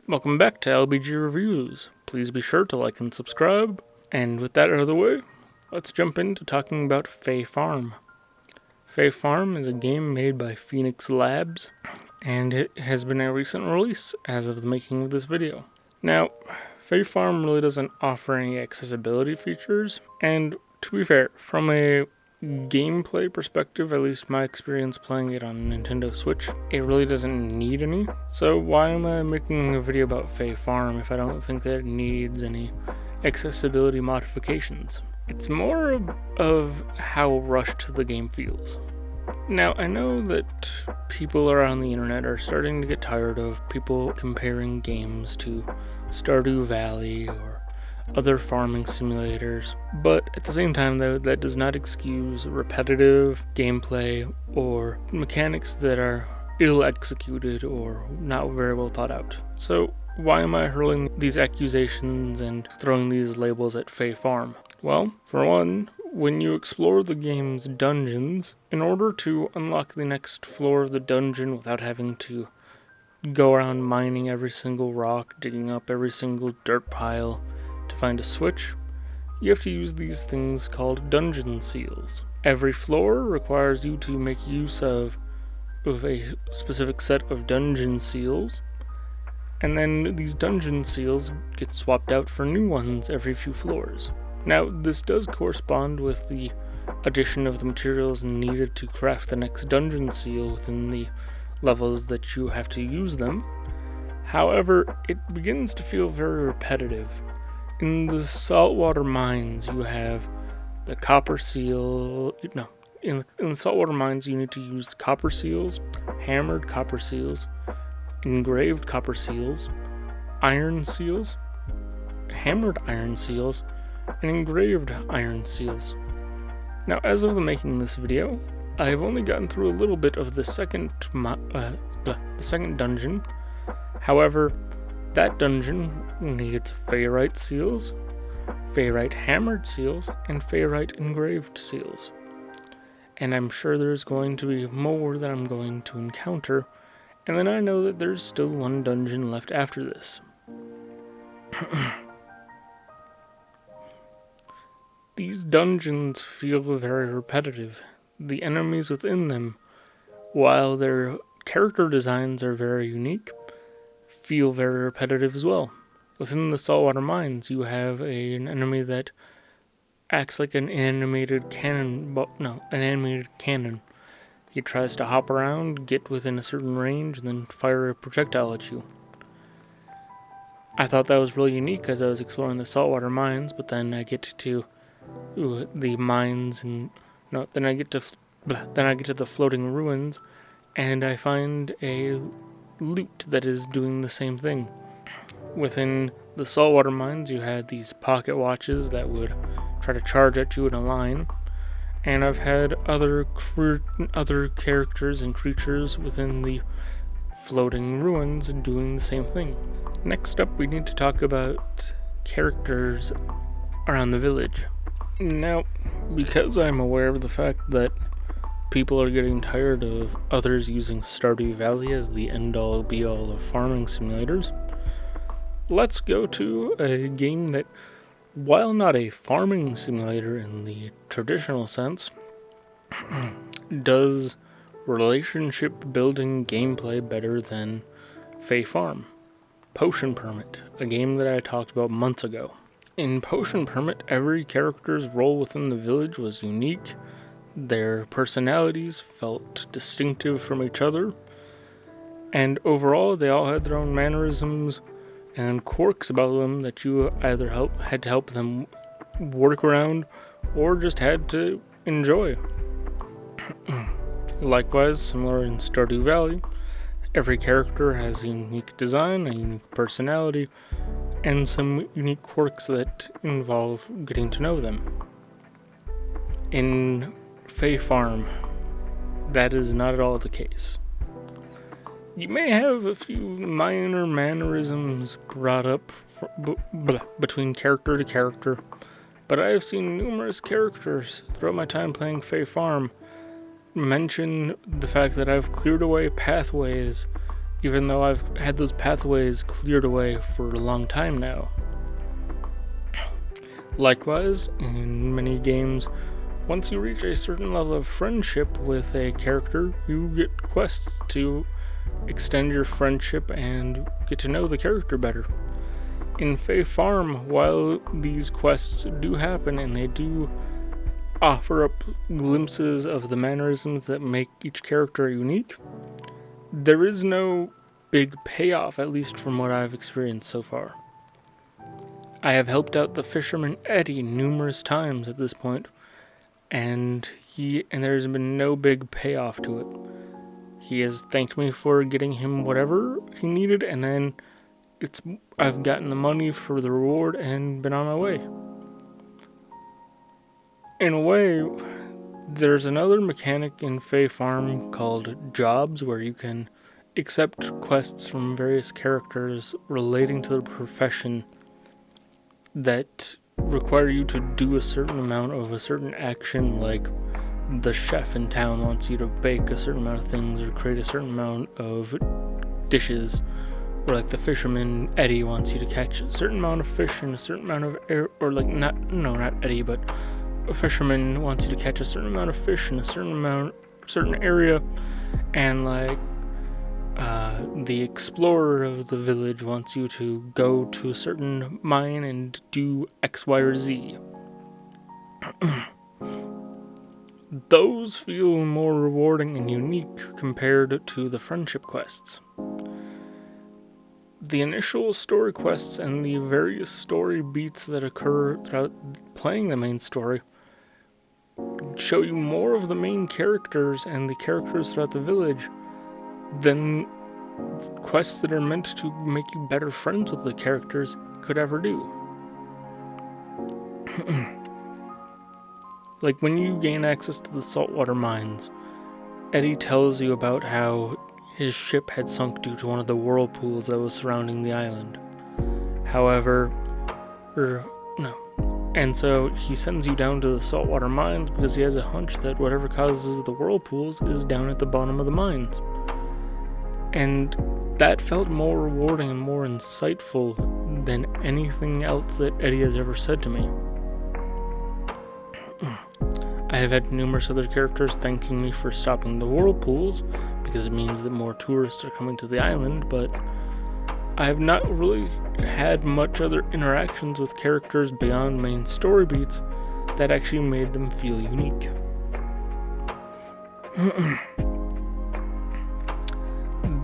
Welcome back to LBG Reviews. Please be sure to like and subscribe. And with that out of the way, let's jump into talking about Fae Farm. Fae Farm is a game made by Phoenix Labs, and it has been a recent release as of the making of this video. Now, Fae Farm really doesn't offer any accessibility features, and to be fair, from a gameplay perspective, at least my experience playing it on Nintendo Switch, it really doesn't need any. So why am I making a video about Fae Farm if I don't think that it needs any accessibility modifications? It's more of how rushed the game feels. Now, I know that people around the internet are starting to get tired of people comparing games to Stardew Valley or other farming simulators, but at the same time though, that does not excuse repetitive gameplay or mechanics that are ill executed or not very well thought out. So why am I hurling these accusations and throwing these labels at Fae Farm? Well, for one, when you explore the game's dungeons, in order to unlock the next floor of the dungeon without having to go around mining every single rock, digging up every single dirt pile to find a switch, you have to use these things called dungeon seals. Every floor requires you to make use of a specific set of dungeon seals, and then these dungeon seals get swapped out for new ones every few floors. Now, this does correspond with the addition of the materials needed to craft the next dungeon seal within the levels that you have to use them. However, it begins to feel very repetitive. In the saltwater mines, you have the copper seal. In the saltwater mines, you need to use copper seals, hammered copper seals, engraved copper seals, iron seals, hammered iron seals, and engraved iron seals. Now, as of the making this video, I've only gotten through a little bit of the second dungeon. However, that dungeon needs Faerite seals, Faerite hammered seals, and Faerite engraved seals. And I'm sure there's going to be more that I'm going to encounter, and then I know that there's still one dungeon left after this. These dungeons feel very repetitive. The enemies within them, while their character designs are very unique, feel very repetitive as well. Within the saltwater mines, you have an enemy that acts like an animated cannon. He tries to hop around, get within a certain range, and then fire a projectile at you. I thought that was really unique as I was exploring the saltwater mines, but then I get to the mines then I get to the floating ruins, and I find a loot that is doing the same thing. Within the saltwater mines, you had these pocket watches that would try to charge at you in a line, and I've had other characters and creatures within the floating ruins doing the same thing. Next up, we need to talk about characters around the village. Now, because I'm aware of the fact that people are getting tired of others using Stardew Valley as the end-all be-all of farming simulators, let's go to a game that, while not a farming simulator in the traditional sense, does relationship building gameplay better than Fae Farm. Potion Permit, a game that I talked about months ago. In Potion Permit, every character's role within the village was unique. Their personalities felt distinctive from each other, and overall they all had their own mannerisms and quirks about them that you either had to help them work around or just had to enjoy. Likewise, similar in Stardew Valley, every character has a unique design, a unique personality, and some unique quirks that involve getting to know them. In Fae Farm, that is not at all the case. You may have a few minor mannerisms brought up between character to character, but I have seen numerous characters throughout my time playing Fae Farm mention the fact that I've cleared away pathways even though I've had those pathways cleared away for a long time now. Likewise, in many games, once you reach a certain level of friendship with a character, you get quests to extend your friendship and get to know the character better. In Fae Farm, while these quests do happen and they do offer up glimpses of the mannerisms that make each character unique, there is no big payoff, at least from what I've experienced so far. I have helped out the fisherman Eddie numerous times at this point, and there's been no big payoff to it. He has thanked me for getting him whatever he needed, and then I've gotten the money for the reward and been on my way. In a way, there's another mechanic in Fae Farm called jobs, where you can accept quests from various characters relating to their profession that require you to do a certain amount of a certain action, like the chef in town wants you to bake a certain amount of things or create a certain amount of dishes, or like the fisherman Eddie wants you to catch a certain amount of fish in a certain amount of air, or like not Eddie, but a fisherman wants you to catch a certain amount of fish in a certain area, and like the explorer of the village wants you to go to a certain mine and do X, Y, or Z. Those feel more rewarding and unique compared to the friendship quests. The initial story quests and the various story beats that occur throughout playing the main story show you more of the main characters and the characters throughout the village than quests that are meant to make you better friends with the characters could ever do. Like when you gain access to the saltwater mines, Eddie tells you about how his ship had sunk due to one of the whirlpools that was surrounding the island. And so he sends you down to the saltwater mines because he has a hunch that whatever causes the whirlpools is down at the bottom of the mines. And that felt more rewarding and more insightful than anything else that Eddie has ever said to me. I have had numerous other characters thanking me for stopping the whirlpools, because it means that more tourists are coming to the island, but I have not really had much other interactions with characters beyond main story beats that actually made them feel unique.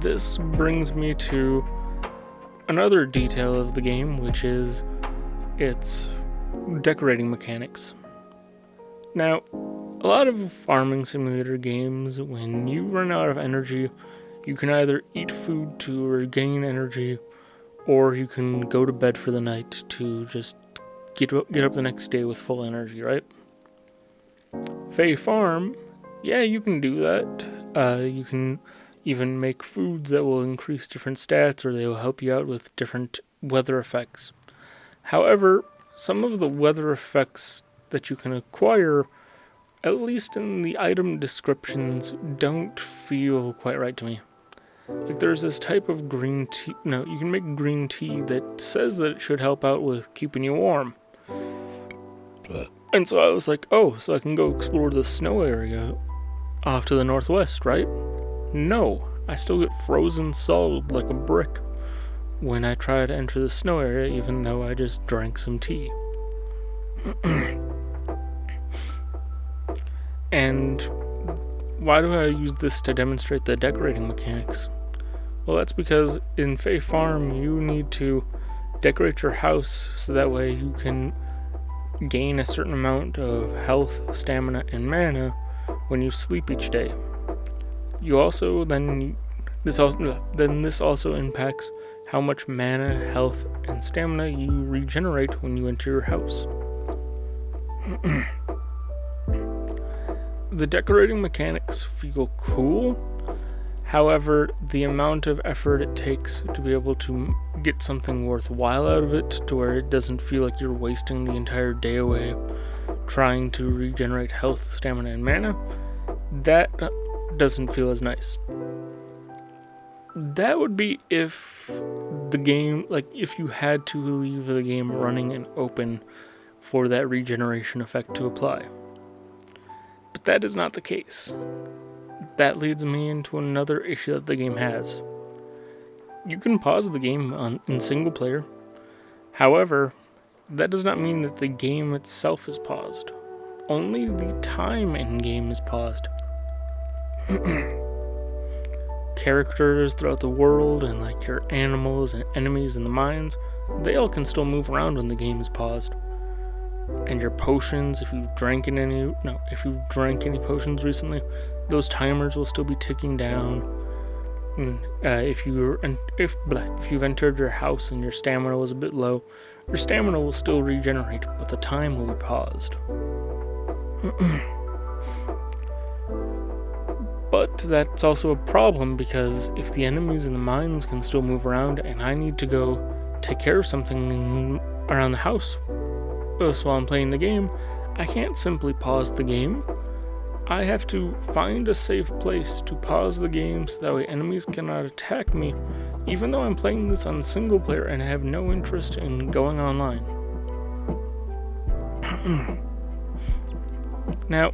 This brings me to another detail of the game, which is its decorating mechanics. Now, a lot of farming simulator games, when you run out of energy, you can either eat food to regain energy, or you can go to bed for the night to just get up the next day with full energy, right? Fae Farm, yeah, you can do that. You can even make foods that will increase different stats, or they will help you out with different weather effects. However, some of the weather effects that you can acquire, at least in the item descriptions, don't feel quite right to me. Like there's this type of green tea, you can make green tea that says that it should help out with keeping you warm. And so I was like, oh, so I can go explore the snow area off to the northwest, right? No, I still get frozen solid like a brick when I try to enter the snow area, even though I just drank some tea. And why do I use this to demonstrate the decorating mechanics? Well, that's because in Fae Farm you need to decorate your house so that way you can gain a certain amount of health, stamina, and mana when you sleep each day. This also impacts how much mana, health, and stamina you regenerate when you enter your house. The decorating mechanics feel cool. However, the amount of effort it takes to be able to get something worthwhile out of it, to where it doesn't feel like you're wasting the entire day away trying to regenerate health, stamina, and mana, that doesn't feel as nice. That would be if the game, like if you had to leave the game running and open for that regeneration effect to apply. But that is not the case. That leads me into another issue that the game has. You can pause the game in single player. However, that does not mean that the game itself is paused. Only the time in game is paused. Characters throughout the world and like your animals and enemies in the mines, they all can still move around when the game is paused. And your potions, if you've drank any potions recently, those timers will still be ticking down. And if you've entered your house and your stamina was a bit low, your stamina will still regenerate, but the time will be paused. But that's also a problem, because if the enemies in the mines can still move around and I need to go take care of something around the house while I'm playing the game, I can't simply pause the game. I have to find a safe place to pause the game so that way enemies cannot attack me, even though I'm playing this on single player and I have no interest in going online. Now,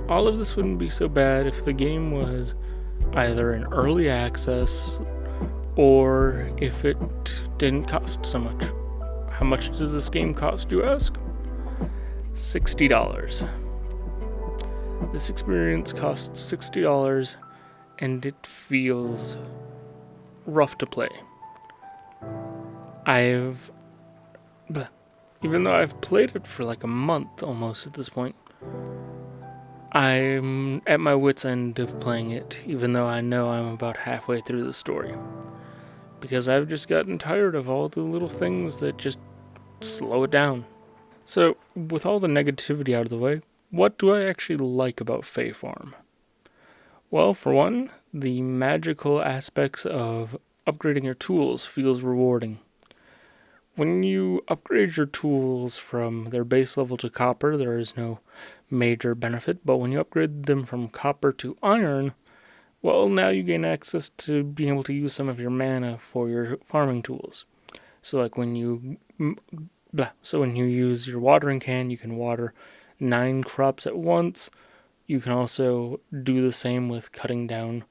all of this wouldn't be so bad if the game was either in early access or if it didn't cost so much. How much does this game cost, you ask? $60. This experience costs $60 and it feels rough to play. Even though I've played it for like a month almost at this point, I'm at my wit's end of playing it, even though I know I'm about halfway through the story. Because I've just gotten tired of all the little things that just slow it down. So, with all the negativity out of the way, what do I actually like about Fae Farm? Well, for one, the magical aspects of upgrading your tools feels rewarding. When you upgrade your tools from their base level to copper, there is no major benefit, but when you upgrade them from copper to iron, well, now you gain access to being able to use some of your mana for your farming tools. So like when you use your watering can, you can water 9 crops at once. You can also do the same with cutting down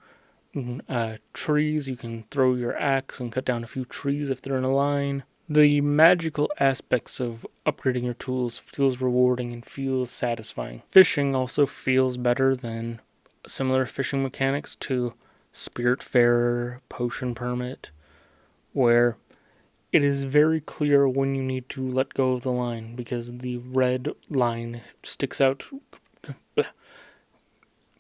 trees. You can throw your axe and cut down a few trees if they're in a line. The magical aspects of upgrading your tools feels rewarding and feels satisfying. Fishing also feels better than similar fishing mechanics to Spiritfarer, Potion Permit, where it is very clear when you need to let go of the line because the red line sticks out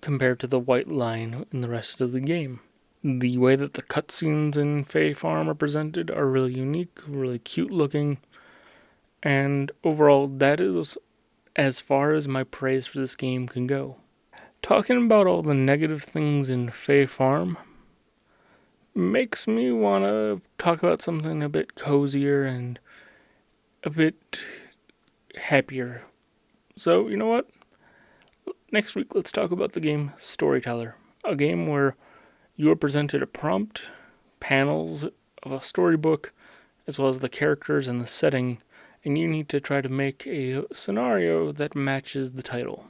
compared to the white line in the rest of the game. The way that the cutscenes in Fae Farm are presented are really unique, really cute looking, and overall that is as far as my praise for this game can go. Talking about all the negative things in Fae Farm makes me want to talk about something a bit cozier and a bit happier. So, you know what? Next week, let's talk about the game Storyteller, a game where you are presented a prompt, panels of a storybook, as well as the characters and the setting, and you need to try to make a scenario that matches the title.